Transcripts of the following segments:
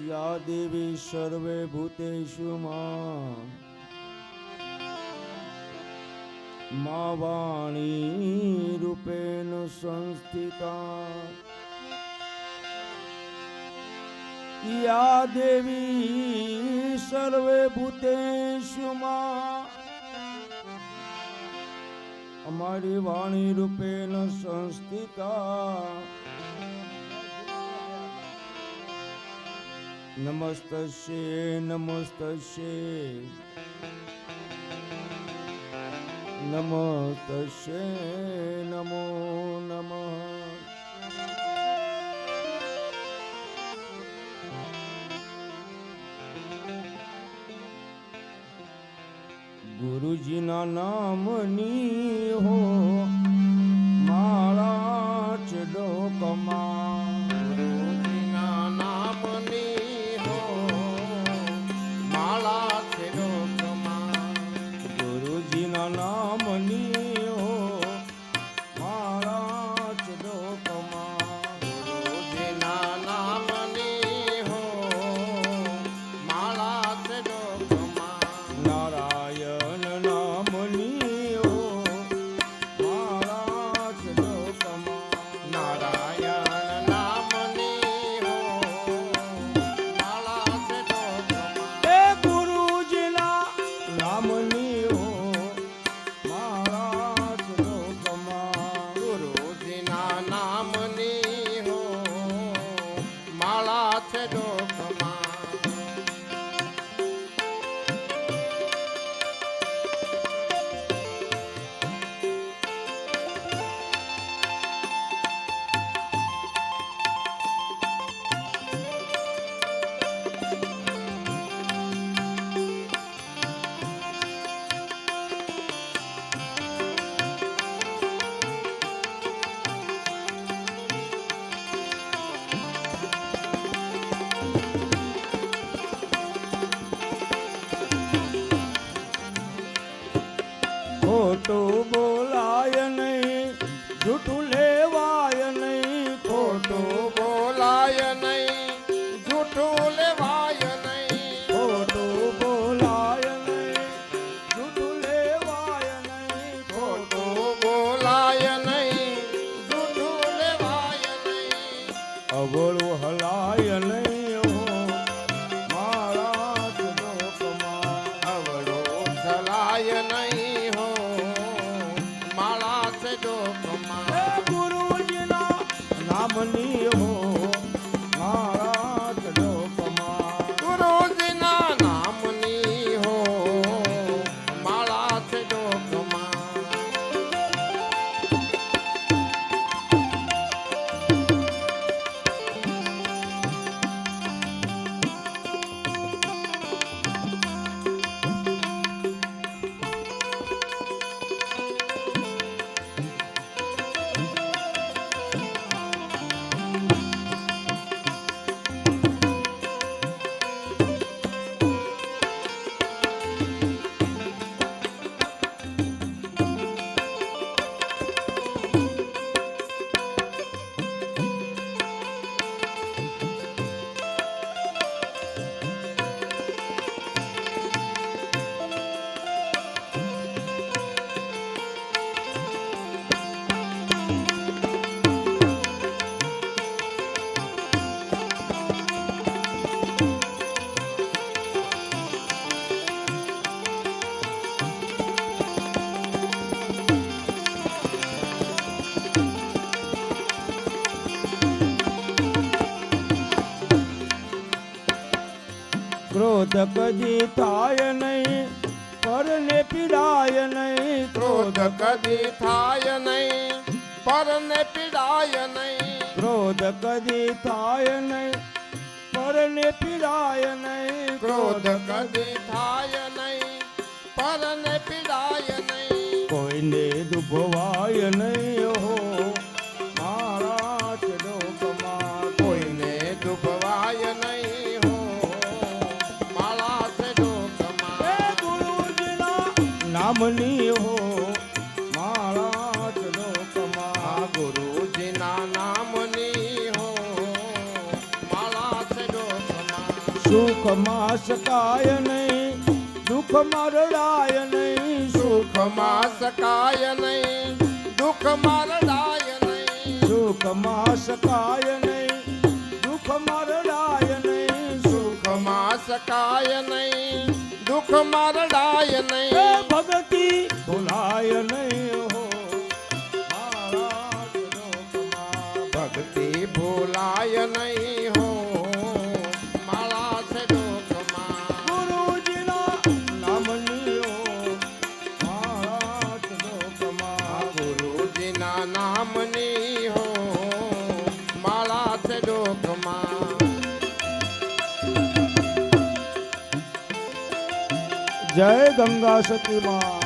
या देवी सर्वे भूतेषु मा वाणी रूपेण संस्थिता या देवी सर्वे भूतेषु हमारी वाणी रूपेण संस्थिता नमस्तस्ये नमस्तस्ये नमस्तस्ये नमो नमः। गुरुजीना नामनी हो मारा चडोकमा खोटू बोलाय नहीं झूठू लेवाय नहीं खोटू बोलाय नहीं झूठू लेवाय नहीं खोटू बोलाय नहीं झूठू लेवाय नहीं खोटू बोलाय नहीं झूठू लेवाय नहीं अवळू हलाय नहीं हो मारा लोकमा अवळू हलाय नहीं नामनी हो महाराज लोकमा गुरुजीना नामनी हो महाराज लोकमा क्रोध कदी थाय नहीं परने पीड़ाय नहीं क्रोध कदी थाय नहीं परने पीड़ाय नहीं क्रोध कदी थाय नहीं परने पीड़ाय नहीं क्रोध कदी थाय नहीं परने पीड़ाय नहीं कोઈને દુભવાય નહીં હો महाराज लोकमा कोઈને દુભવાય નહીં હો महाराज लोकमा નામની હો महाराज लोकमा गुरुजीना नामनी हो महाराज लोकमा સુખમાં શકાય નહીં, દુઃખમાં રડાય નહીં. સુખમાં શકાય નહીં, દુઃખમાં રડાય નહીં. સુખમાં શકાય નહીં, દુઃખમાં રડાય નહીં. સુખમાં શકાય નહીં, દુઃખમાં રડાય એ નહીં. ભક્તિ ભૂલાય નહીં હો મારા લોકમાં. ભક્તિ ભૂલાય નહીં હો મારા છે લોકમાં. ગુરુજીના નામની હો મારા લોકમાં. ગુરુજીના નામની હો માળા છે લોકમાં. જય ગંગા સતી માં.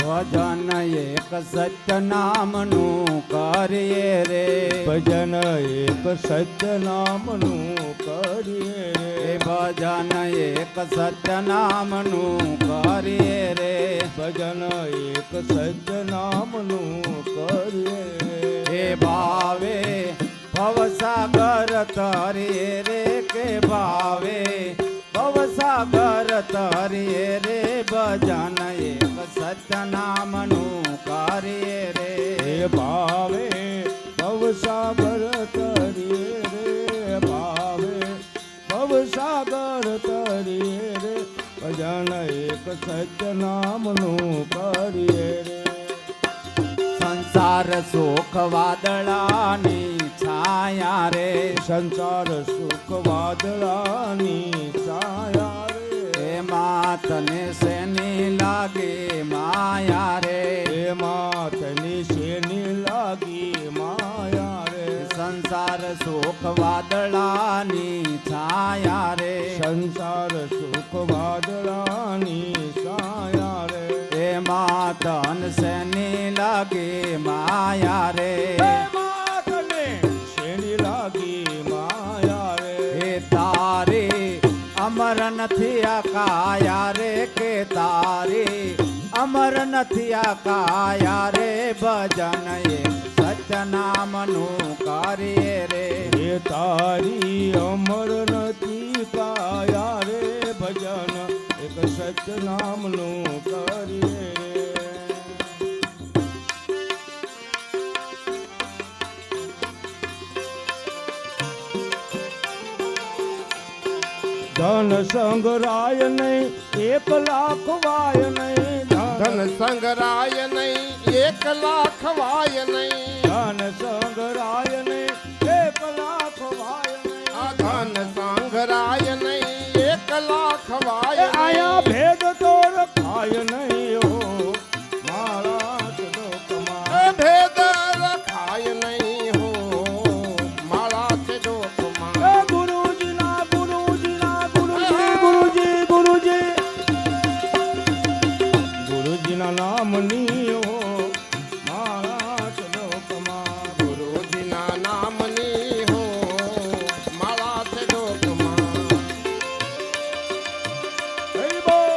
ભજન એક સત્ય નામનું કરીએ રે. ભજન એક સત્ય નામનું કરીએ એ રે. ભજન એક સત્ય નામનું કરીએ રે. ભજન એક સત્ય નામનું કરીએ એ રે. ભાવે ભવસાગર તરીએ રે કે ભાવે ભવસાગર તરીએ રે. ભજન એક સત્ય નામનું કરીએ રે. હે ભાવે ભવસાગર તરીએ રે. ભાવે ભવસાગર તરીએ રે. ભજન એક સત્ય નામનું કરીએ રે. સંસાર સુખ વાદળાની છાયા રે. સંસાર સુખ વાદળાની છાયા રે. એમાં તને શેની લાગે માયા રે. એમાં તની શેની લાગી માયા રે. સંસાર સુખ વાદળાની છાયા રે. સંસાર સુખ વાદળાની છાયા રે. એમાં તન શેની લાગે માયા રે. એમાં તને શેની લાગી માયા રે. એ તારી અમર નથી આ કાયા રે કે તારી અમર નથી આ કાયા રે. ભજન એક સત્ય નામનું કરીએ રે. એ તારી અમર નથી કાયા રે. ભજન એક સત્ય નામનું કરીએ રે. ધન સંગ્રાય નહીં, 1 લાખ વાય નહીં. ધન સંગ્રાય નહીં, 1 લાખ વાય નહીં. ધન સંગ્રાય નહીં, 1 લાખ વાય નહીં. આ ધન સંગ્રાય નહીં, 1 લાખ વાય આયા નહીં. ભેદ તો રખાય નહીં હો મારા લોકમાં. ભેદ રખાય નહીં હો મારા છે લોકમાં. એ ગુરુજીના ગુરુજીના ગુરુજી ગુરુજી ગુરુજી ગુરુજીના નામની હો મારા લોકમાં. ગુરુજીના નામની હો મારા છે લોકમાં. જય બોલ.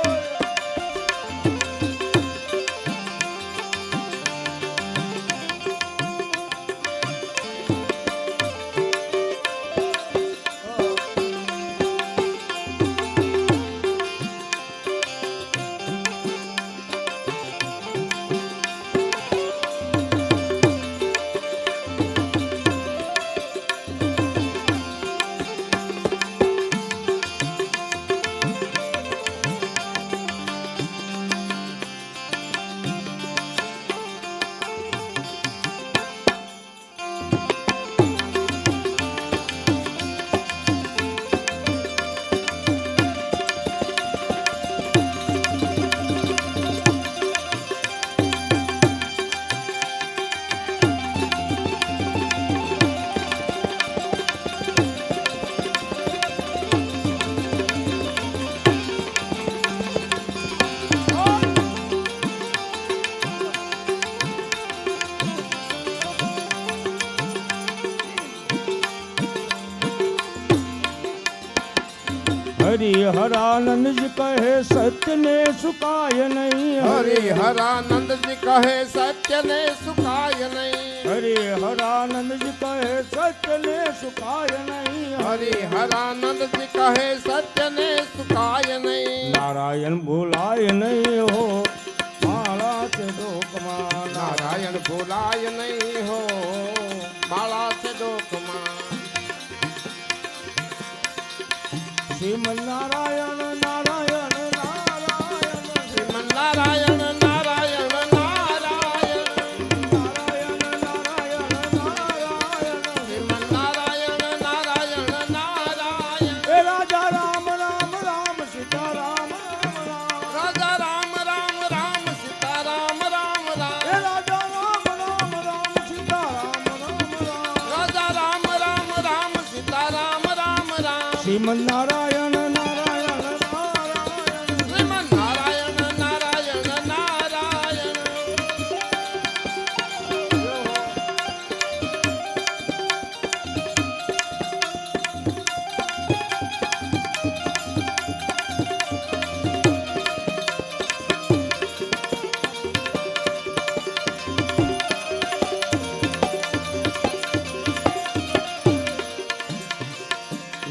હરિહરાનંદજી કહે સત્યને સુકાય નહીં. હરિહરાનંદજી કહે સત્યને સુખાય નહીં. હરિહરાનંદજી કહે સત્યને સુકાય નહીં. હરિહરાનંદજી કહે સત્યને સુખાય નહીં. નારાયણ ભૂલાય નહીં હો માળા છે ડોકમાં. નારાયણ ભૂલાય નહીં હો માળા છે ડોકમાં. શ્રીમન નારાયણ નારાયણ નારાયણ શ્રીમન નારાયણ નારાયણ નારાયણ. નારાયણ નારાયણ નારાયણ શ્રીમન નારાયણ નારાયણ નારાયણ. હે રાજા રામ રામ રામ સીતારામ રામ રામ. રાજા રામ રામ રામ સીતારામ રામ રામ. હે રાજા રામ રામ રામ સીતારામ રામ રામ. રાજા રામ રામ રામ સીતારામ રામ રામ. શ્રીમન નારાયણ નારાયણ નારાયણ શ્રીમન નારાયણ નારાયણ નારાયણ.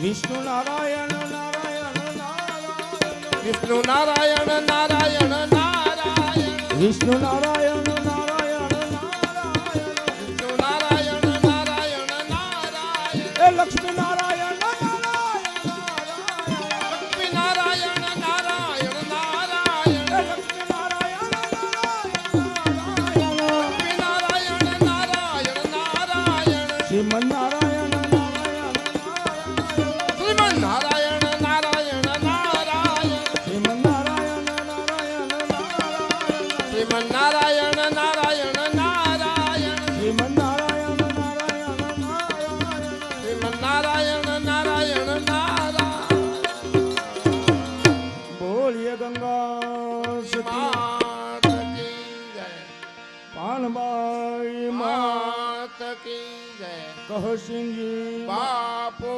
વિષ્ણુ નારાયણ નારાયણ નારાયણ. વિષ્ણુ નારાયણ નારાયણ નારાયણ. વિષ્ણુ નારાયણ નારાયણ નારાયણ. વિષ્ણુ નારાયણ નારાયણ નારાયણ. હે લક્ષ્મી નારાયણ નારાયણ નારાયણ. લક્ષ્મી નારાયણ નારાયણ નારાયણ. હે લક્ષ્મી નારાયણ નારાયણ નારાયણ. લક્ષ્મી નારાયણ નારાયણ નારાયણ. શ્રીમન નારાયણ નારાયણ નારાયણ. શ્રીમન નારાયણ નારાયણ નારાયણ. શ્રીમન નારાયણ નારાયણ નારાયણ. શ્રીમન નારાયણ નારાયણ નારાયણ. શ્રીમન નારાયણ નારાયણ નારાયણ. શ્રીમન નારાયણ નારાયણ નારાયણ. બોલીએ ગંગા સતી માત કી જય. પાનબાઈ માં માત કી જય. કહસિંહજી બાપુ